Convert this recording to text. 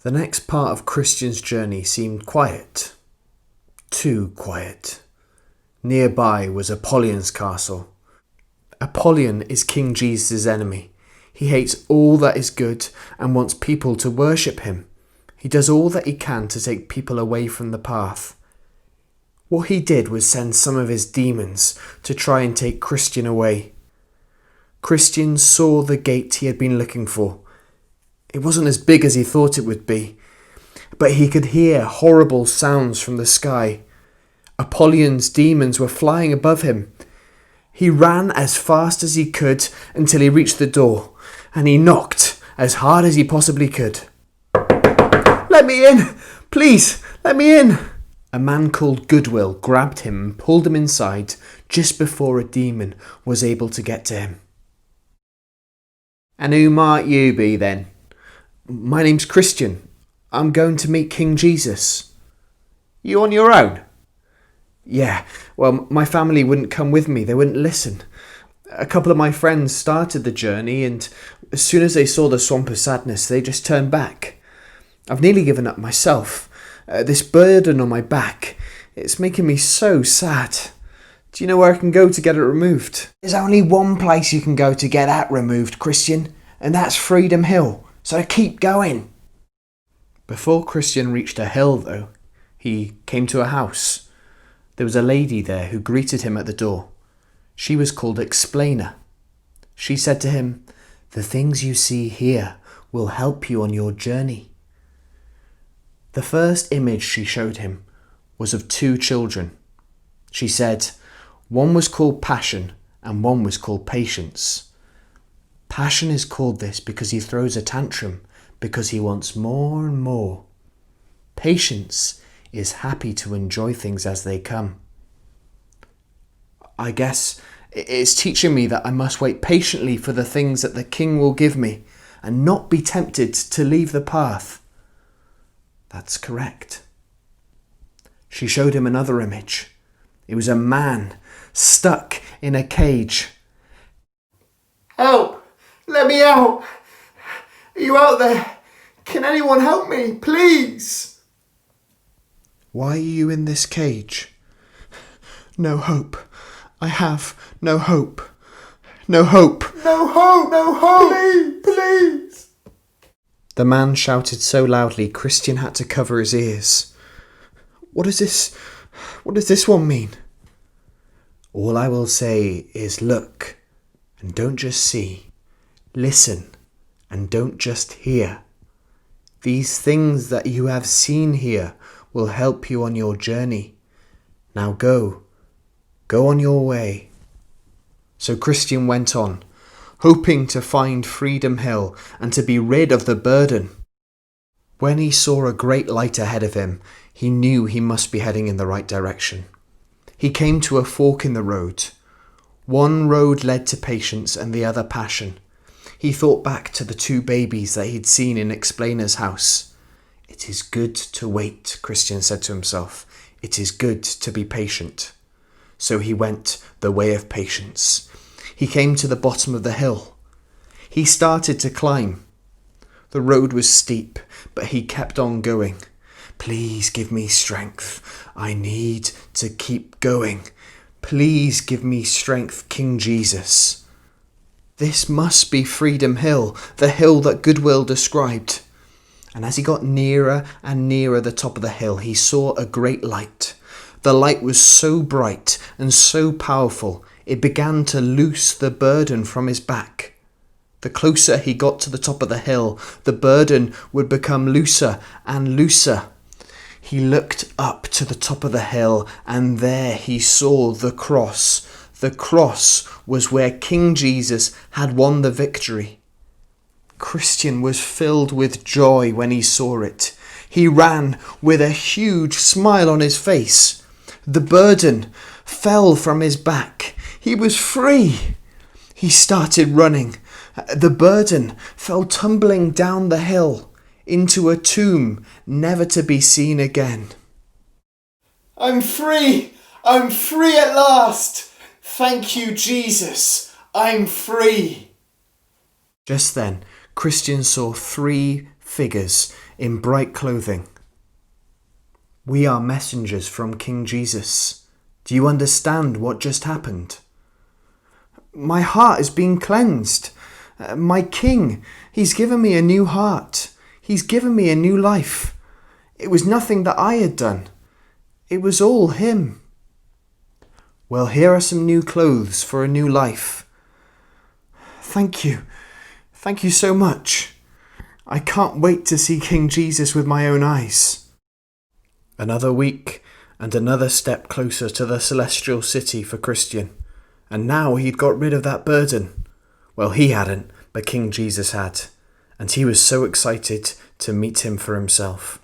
The next part of Christian's journey seemed quiet. Too quiet. Nearby was Apollyon's castle. Apollyon is King Jesus' enemy. He hates all that is good and wants people to worship him. He does all that he can to take people away from the path. What he did was send some of his demons to try and take Christian away. Christian saw the gate he had been looking for. It wasn't as big as he thought it would be, but he could hear horrible sounds from the sky. Apollyon's demons were flying above him. He ran as fast as he could until he reached the door, and he knocked as hard as he possibly could. "Let me in! Please, let me in!" A man called Goodwill grabbed him and pulled him inside just before a demon was able to get to him. "And who might you be then?" "My name's Christian. I'm going to meet King Jesus." "You on your own?" "Yeah, well, my family wouldn't come with me. They wouldn't listen. A couple of my friends started the journey, and as soon as they saw the swamp of sadness, they just turned back. I've nearly given up myself. This burden on my back, it's making me so sad. Do you know where I can go to get it removed?" "There's only one place you can go to get that removed, Christian, and that's Freedom Hill. So keep going." Before Christian reached a hill, though, he came to a house. There was a lady there who greeted him at the door. She was called Explainer. She said to him, "The things you see here will help you on your journey." The first image she showed him was of two children. She said, one was called Passion and one was called Patience. Passion is called this because he throws a tantrum, because he wants more and more. Patience is happy to enjoy things as they come. I guess it's teaching me that I must wait patiently for the things that the King will give me and not be tempted to leave the path. That's correct. She showed him another image. It was a man stuck in a cage. "Help! Let me out! Are you out there? Can anyone help me, please?" "Why are you in this cage?" "No hope. I have no hope. No hope. No hope. No hope. Please. Please." The man shouted so loudly Christian had to cover his ears. What does this one mean?" "All I will say is look and don't just see. Listen and don't just hear. These things that you have seen here will help you on your journey. Now go on your way." So Christian went on, hoping to find Freedom Hill and to be rid of the burden. When he saw a great light ahead of him, he knew he must be heading in the right direction. He came to a fork in the road. One road led to Patience and the other Passion. He thought back to the two babies that he'd seen in Explainer's house. "It is good to wait," Christian said to himself. "It is good to be patient." So he went the way of patience. He came to the bottom of the hill. He started to climb. The road was steep, but he kept on going. "Please give me strength. I need to keep going. Please give me strength, King Jesus." This must be Freedom Hill, the hill that Goodwill described. And as he got nearer and nearer the top of the hill, he saw a great light. The light was so bright and so powerful, it began to loose the burden from his back. The closer he got to the top of the hill, the burden would become looser and looser. He looked up to the top of the hill, and there he saw the cross. The cross was where King Jesus had won the victory. Christian was filled with joy when he saw it. He ran with a huge smile on his face. The burden fell from his back. He was free. He started running. The burden fell tumbling down the hill into a tomb never to be seen again. "I'm free! I'm free at last! Thank you, Jesus! I'm free!" Just then, Christian saw 3 figures in bright clothing. We are messengers from King Jesus. Do you understand what just happened? My heart is being cleansed. My King, he's given me a new heart. He's given me a new life. It was nothing that I had done. It was all him. Well, here are some new clothes for a new life. Thank you. Thank you so much. I can't wait to see King Jesus with my own eyes. Another week and another step closer to the celestial city for Christian. And now he'd got rid of that burden. Well, he hadn't, but King Jesus had. And he was so excited to meet him for himself.